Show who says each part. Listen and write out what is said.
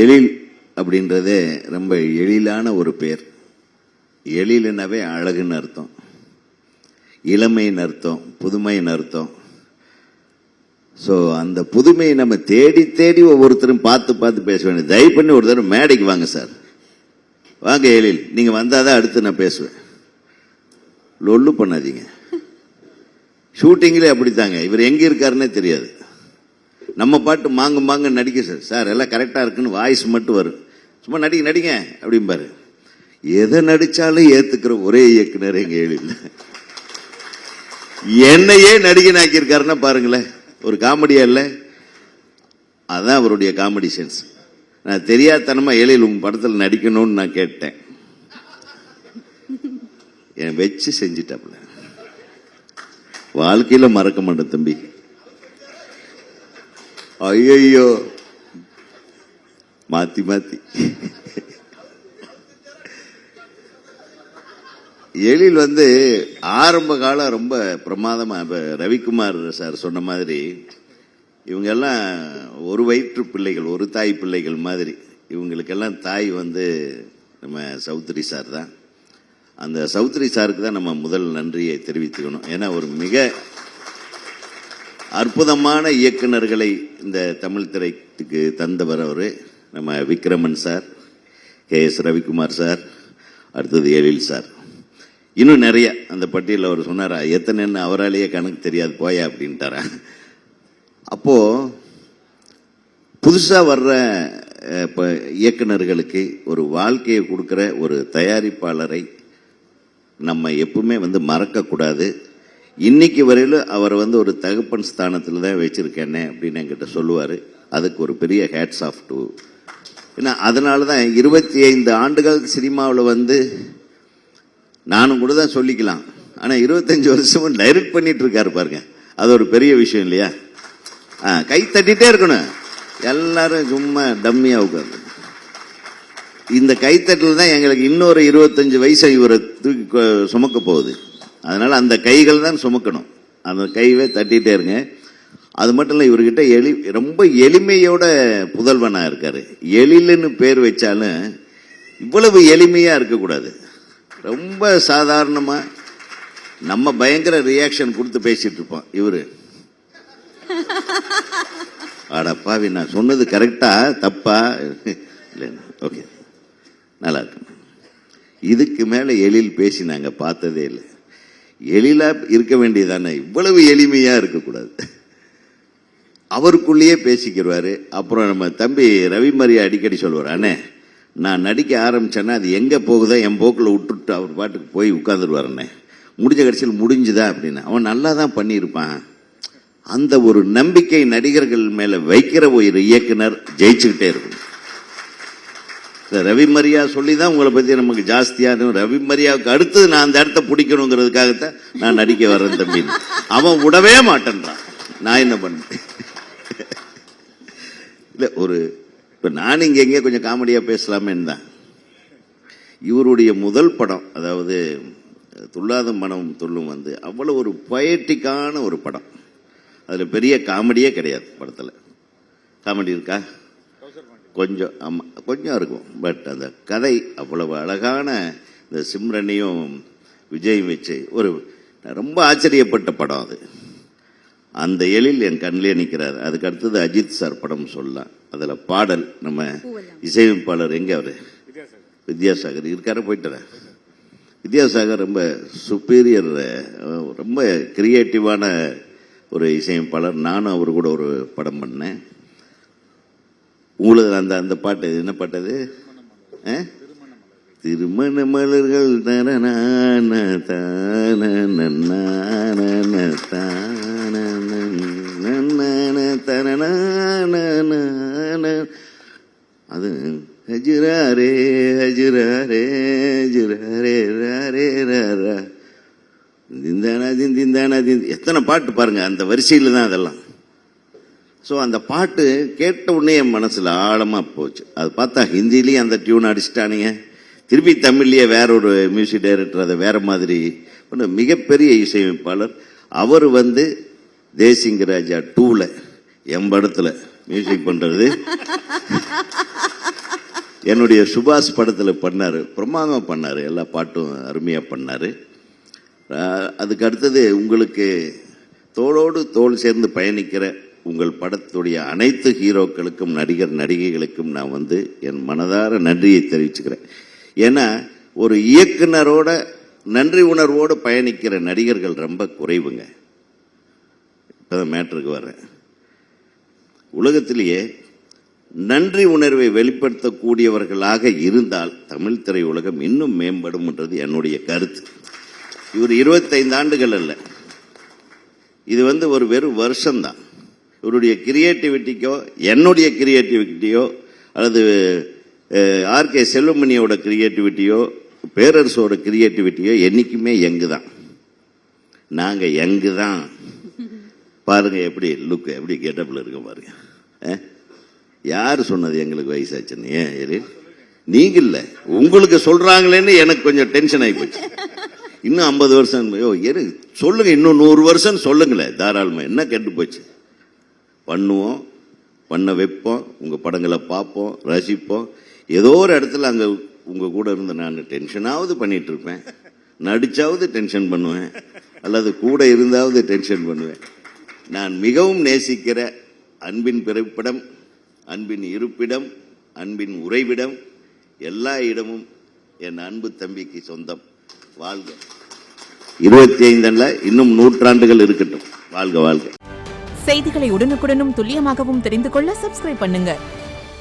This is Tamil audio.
Speaker 1: எழில் அப்படின்றதே ரொம்ப எழிலான ஒரு பேர். எழிலுனாவே அழகுன்னு அர்த்தம், இளமைன்னு அர்த்தம், புதுமைன்னு அர்த்தம். ஸோ அந்த புதுமையை நம்ம தேடி தேடி ஒவ்வொருத்தரும் பார்த்து பார்த்து பேச வேண்டியது. தயவு பண்ணி ஒரு தடவை மேடைக்கு வாங்க சார், வாங்க எழில், நீங்கள் வந்தாதான் அடுத்து நான் பேசுவேன். லொல்லு பண்ணாதீங்க. ஷூட்டிங்லேயே அப்படித்தாங்க, இவர் எங்கே இருக்காருன்னே தெரியாது. நம்ம பாட்டு மாங்க மாங்க நடிக்க சார், சார் எல்லாம் கரெக்டாக இருக்குன்னு வாய்ஸ் மட்டும் வரும், சும்மா நடிங்க நடிங்க அப்படிம்பாரு. எதை நடிச்சாலும் ஏத்துக்கிற ஒரே இயக்குனர் எங்க எழில். என்னையே நடிகன் ஆக்கியிருக்காருன்னா பாருங்களேன், ஒரு காமெடியா இல்ல? அதான் அவருடைய காமெடி சென்ஸ். நான் தெரியாதனமா எழில் உங்க படத்தில் நடிக்கணும்னு நான் கேட்டேன், என் வச்சு செஞ்சிட்டாப்ல. வாழ்க்கையில மறக்க மாட்டேன் தம்பி. ஐயோ மாத்தி மாத்தி. எழில் ஆரம்ப காலம் ரொம்ப பிரமாதமா. இப்ப ரவிக்குமார் சார் சொன்ன மாதிரி இவங்க எல்லாம் ஒரு வயிற்று பிள்ளைகள், ஒரு தாய் பிள்ளைகள் மாதிரி. இவங்களுக்கெல்லாம் தாய் நம்ம சௌத்ரி சார் தான். அந்த சௌத்ரி சாருக்கு தான் நம்ம முதல் நன்றியை தெரிவித்துக்கணும். ஏன்னா ஒரு மிக அற்புதமான இயக்குநர்களை இந்த தமிழ் திரைக்கு தந்தவர் அவரு. நம்ம Vikraman sir, KS Ravikumar sir, அடுத்தது எழில் சார், இன்னும் நிறைய. அந்த பட்டியலில் அவர் சொன்னாரா எத்தனைன்னு அவராலேயே கணக்கு தெரியாது போயா அப்படின்ட்டாரா. அப்போ புதுசா வர்ற இயக்குநர்களுக்கு ஒரு வாழ்க்கையை கொடுக்கிற ஒரு தயாரிப்பாளரை நம்ம எப்பவுமே மறக்க கூடாது. இன்னைக்கு வரையில அவர் ஒரு தகப்பன் ஸ்தானத்தில் தான் வச்சிருக்கேனே அப்படின்னு என்கிட்ட சொல்லுவாரு. அதுக்கு ஒரு பெரிய ஹேட்ஸ் ஆஃப் டு. ஏன்னா அதனால தான் 25 ஆண்டுகள் சினிமாவில் நானும் கூட தான் சொல்லிக்கலாம். ஆனால் 25 வருஷமும் டைரக்ட் பண்ணிட்டு இருக்காரு பாருங்க, அது ஒரு பெரிய விஷயம் இல்லையா? கை தட்டிட்டே இருக்கணும், எல்லாரும் சும்மா டம்மியா உட்காந்து. இந்த கைத்தட்டில் தான் எங்களுக்கு இன்னொரு 25 வயசை இவரை தூக்கி சுமக்க போகுது. அதனால அந்த கைகள் தான் சுமக்கணும், அந்த கைவே தட்டிட்டே இருங்க. அது மட்டும் இல்லை, இவர்கிட்ட ரொம்ப எளிமையோட புதல்வனா இருக்காரு. எழில்னு பேர் வச்சாலும் இவ்வளவு எளிமையா இருக்கக்கூடாது. ரொம்ப சாதாரணமா நம்ம பயங்கர ரியாக்ஷன் கொடுத்து பேசிட்டு இருப்போம். இவரு அடப்பாவி, நான் சொன்னது கரெக்டா தப்பா இல்லை, ஓகே நல்லா இருக்கு. இதுக்கு மேல எழில் பேசி நாங்க பார்த்ததே இல்லை. எழிலா இருக்க வேண்டியதானே, இவ்வளவு எளிமையா இருக்கக்கூடாது. அவருக்குள்ளேயே பேசிக்கிறாரு. அப்புறம் நம்ம தம்பி ரவிமரியா அடிக்கடி சொல்லுவார், அண்ணே நான் நடிக்க ஆரம்பிச்சேன்னா அது எங்க போகுதோ என் போக்கில் விட்டுட்டு அவர் பாட்டுக்கு போய் உட்கார்ந்துருவாருண்ணே, முடிஞ்ச கடைசியில் முடிஞ்சுதா அப்படின்னு. அவன் நல்லா தான் பண்ணியிருப்பான். அந்த ஒரு நம்பிக்கை நடிகர்கள் மேல வைக்கிற ஒரு இயக்குனர் ஜெயிச்சுக்கிட்டே இருக்கும். ரவிமரியா சொல்லிதான் உங்களை பத்தி நமக்கு ஜாஸ்தியான, ரவிமரியாவுக்கு அடுத்தது நான் அந்த இடத்த பிடிக்கணுங்கிறதுக்காகத்தான் நான் நடிக்க வர்றேன் தம்பி. அவன் விடவே மாட்டேன்றான். நான் என்ன பண்ணேன் இல்ல, ஒரு இப்ப நான் இங்க எங்கே கொஞ்சம் காமெடியா பேசலாமேன்னு தான். இவருடைய முதல் படம், அதாவது துள்ளாத மனம் துள்ளும், அவ்வளவு ஒரு பொயட்டிக்கான ஒரு படம். அதுல பெரிய காமெடியே கிடையாது படத்துல. காமெடி இருக்கா? கொஞ்சம், ஆமா கொஞ்சம் இருக்கும். பட் அந்த கதை அவ்வளவு அழகான, இந்த சிம்ரனையும் விஜயும் வச்சு ஒரு ரொம்ப ஆச்சரியப்பட்ட படம் அது. அந்த எழில் என் கண்ணிலே நிற்கிறார். அதுக்கு அடுத்தது அஜித் சார் படம் சொல்லலாம். அதுல பாடல் நம்ம இசையமைப்பாளர் எங்க அவரு வித்யாசாகர் இருக்காரு, போயிட்டு வித்யாசாகர் ரொம்ப சுப்பீரியர், ரொம்ப கிரியேட்டிவான ஒரு இசையமைப்பாளர். நானும் அவரு கூட ஒரு படம் பண்ணேன். உங்களுக்கு அந்த பாட்டு என்ன பாட்டது? திருமண மலர்கள் தரணான தான அது ஹஜுராரே ஹஜுராரே ஹஜுராரே ராரே ராரா திந்தானா திந்தானா எத்தனை பாட்டு பாருங்க, அந்த வரிசையில் தான் அதெல்லாம். ஸோ அந்த பாட்டு கேட்ட உடனே என் மனசில் ஆழமாக போச்சு. அது பார்த்தா ஹிந்திலையும் அந்த டியூன் அடிச்சிட்டானுங்க, திருப்பி தமிழ்லேயே வேற ஒரு மியூசிக் டைரக்டர் அதை வேற மாதிரி மிகப்பெரிய இசையமைப்பாளர். அவர் தேசிங்க ராஜா 2ல என் படத்தில் மியூசிக் பண்ணுறது என்னுடைய சுபாஷ் படத்தில் பண்ணார், பிரமாதமாக பண்ணார், எல்லா பாட்டும் அருமையாக பண்ணார். அதுக்கு அடுத்தது உங்களுக்கு தோளோடு தோள் சேர்ந்து பயணிக்கிற உங்கள் படத்துடைய அனைத்து ஹீரோக்களுக்கும் நடிகர் நடிகைகளுக்கும் நான் வந்து என் மனதார நன்றியை தெரிவிச்சுக்கிறேன். ஏன்னா ஒரு இயக்குனரோட நன்றி உணர்வோடு பயணிக்கிற நடிகர்கள் ரொம்ப குறைவுங்க. இப்போதான் மேட்டருக்கு வர்றேன். உலகத்திலேயே நன்றி உணர்வை வெளிப்படுத்தக்கூடியவர்களாக இருந்தால் தமிழ் திரையுலகம் இன்னும் மேம்படும் என்றது என்னுடைய கருத்து. இவர் 25 ஆண்டுகள் அல்ல, இது வந்து ஒரு வெறும் வருஷம்தான். இவருடைய கிரியேட்டிவிட்டிக்கோ என்னுடைய கிரியேட்டிவிட்டியோ அல்லது ஆர்கே செல்வமணியோட கிரியேட்டிவிட்டியோ பேரரசோட கிரியேட்டிவிட்டியோ என்னைக்குமே யங்கு தான். நாங்கள் யங்கு தான். பாருங்க எப்படி லுக், எப்படி கெட்டப்பில் இருக்க பாருங்க. யார் சொன்னது எங்களுக்கு வயசாச்சுன்னு? ஏன் நீங்க இல்லை, உங்களுக்கு சொல்றாங்களேன்னு எனக்கு கொஞ்சம் டென்ஷன் ஆகி போச்சு. இன்னும் 50 வருஷம் சொல்லுங்க, இன்னும் 100 வருஷம் சொல்லுங்களேன் தாராளமா. என்ன கெட்டு போச்சு? பண்ணுவோம், பண்ண வைப்போம், உங்க படங்களை பார்ப்போம், ரசிப்போம். ஏதோ ஒரு இடத்துல அங்க உங்க கூட இருந்து நான் டென்ஷனாவது பண்ணிட்டு இருப்பேன், நடிச்சாவது டென்ஷன் பண்ணுவேன், அல்லது கூட இருந்தாவது டென்ஷன் பண்ணுவேன். நான் மிகவும் நேசிக்கிற அன்பின் பிறப்பிடம், அன்பின் இருப்பிடம், அன்பின் உறைவிடம், எல்லா இடமும் என் அன்பு தம்பிக்கு சொந்தம். வாழ்க. 25 அல்ல, இன்னும் 100 ஆண்டுகள் இருக்கட்டும். வாழ்க வாழ்க.
Speaker 2: செய்திகளை உடனுக்குடனும் துல்லியமாகவும் தெரிந்து கொள்ள சப்ஸ்கிரைப் பண்ணுங்க.